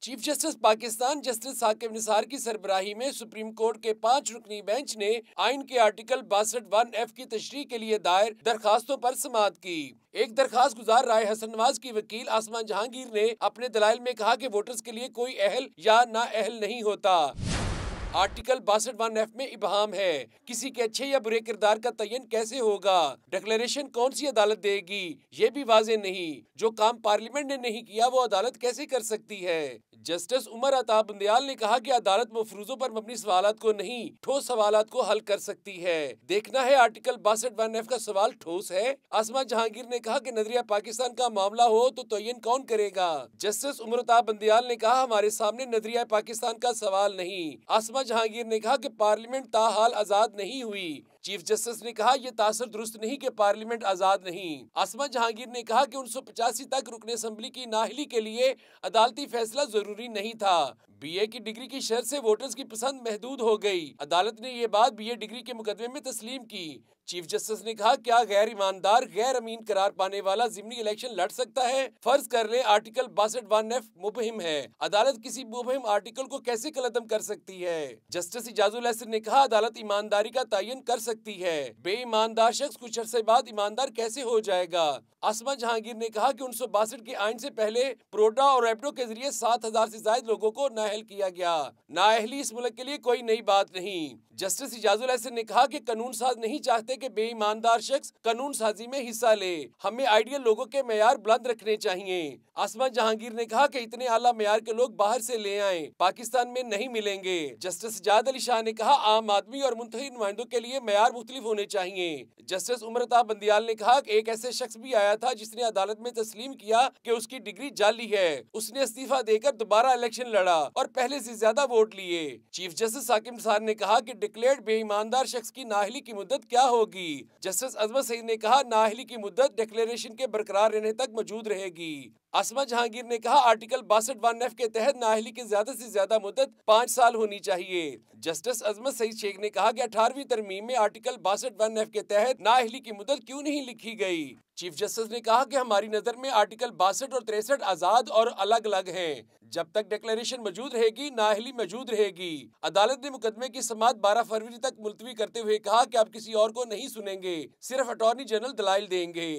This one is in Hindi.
Chief justice Pakistan justice Saqib Nisar की सरबराही में सुप्रीम कोर्ट के 5 रुकनी बेंच ने आइन के आर्टिकल 62(1)(f) की तशरीह के लिए दायर दरखास्तों पर समाअत की। एक दरखास्त गुजार राय हसन नवाज की वकील आसमा जहांगीर ने अपने दलाइल में कहा कि वोटर्स के लिए कोई अहल या नाअहल नहीं होता। आर्टिकल 62(1)(f) में इबहाम है, किसी के अच्छे या बुरे किरदार का तयन कैसे होगा, डिक्लेरेशन कौन सी अदालत देगी, ये भी वाजे नहीं। जो काम पार्लियामेंट ने नहीं किया वो अदालत कैसे कर सकती है। जस्टिस उमर अता बंदयाल ने कहा कि अदालत मफरूजों पर मबनी सवालात को नहीं, ठोस सवालात को हल कर सकती है। देखना है आर्टिकल 62(1)(f) का सवाल ठोस है। आसमा जहांगीर ने कहा कि नजरिया पाकिस्तान का मामला हो तो तयन कौन करेगा। जस्टिस उमर अता बंदयाल ने कहा हमारे सामने नजरिया पाकिस्तान का सवाल नहीं। आसमा जहांगीर ने कहा कि पार्लियामेंट ताहाल आजाद नहीं हुई। चीफ जस्टिस ने कहा यह तासर दुरुस्त नहीं कि पार्लियामेंट आजाद नहीं। आसमा जहांगीर ने कहा कि 1985 तक रुकने असेंबली की नाअहली के लिए अदालती फैसला जरूरी नहीं था। बीए की डिग्री की शर्त से वोटर्स की पसंद महदूद हो गई। अदालत ने ये बात बीए डिग्री के मुकदमे में तस्लीम की। चीफ जस्टिस ने कहा क्या गैर ईमानदार गैर अमीन करार पाने वाला जिमनी इलेक्शन लड़ सकता है। फर्ज कर ले आर्टिकल 62(1)(f) मुबहिम है, अदालत किसी मुबहिम आर्टिकल को कैसे कलअदम कर सकती है। जस्टिस इजाजुल हसन ने कहा अदालत ईमानदारी का तयन कर सकती है, बेईमानदार शख्स कुछ अरसे बाद ईमानदार कैसे हो जाएगा। आसमा जहांगीर ने कहा कि 1962 के आइन से पहले प्रोडा और रैपिडो के जरिए 7,000 से ज्यादा लोगों को नाअहल किया गया। नाअहली इस मुल्क के लिए कोई नई बात नहीं। जस्टिस इजाजुल हसन ने कहा कि कानून साज नहीं चाहते कि बेईमानदार शख्स कानून साजी में हिस्सा ले। हमें आइडियल लोगों के मेयार बुलंद रखने चाहिए। आसमा जहांगीर ने कहा कि इतने आला मेयार के लोग बाहर से ले आए, पाकिस्तान में नहीं मिलेंगे। जस्टिस सजाद अली शाह ने कहा आम आदमी और मुंतखब नुमाइंदों के लिए मेयार मुख्तलिफ होने चाहिए। जस्टिस उमर अता बंदयाल ने कहा कि एक ऐसे शख्स भी आया था जिसने अदालत में तस्लीम किया कि उसकी डिग्री जाली है। उसने इस्तीफा देकर दोबारा इलेक्शन लड़ा और पहले से ज्यादा वोट लिए। चीफ जस्टिस साकिब निसार ने कहा कि डिक्लेयर्ड बेईमानदार शख्स की नाअहली की मुद्दत क्या होगी। जस्टिस अजमत सईद ने कहा नाअहली की मुद्दत डिक्लेरेशन के बरकरार रहने तक मौजूद रहेगी। आसमा जहांगीर ने कहा आर्टिकल 62(1)(f) के तहत नाअहली की ज्यादा से ज्यादा मुद्दत 5 साल होनी चाहिए। जस्टिस अजमत सईद शेख ने कहा कि 18वीं तरमीम में आर्टिकल 62(1)(f) के तहत नाअहली की मुद्दत क्यों नहीं लिखी गई। चीफ जस्टिस ने कहा कि हमारी नजर में आर्टिकल 62 और 63 आजाद और अलग अलग हैं। जब तक डिक्लेरेशन मौजूद रहेगी नाअहली मौजूद रहेगी। अदालत ने मुकदमे की समाअत 12 फरवरी तक मुलतवी करते हुए कहा कि अब किसी और को नहीं सुनेंगे, सिर्फ अटॉर्नी जनरल दलाइल देंगे।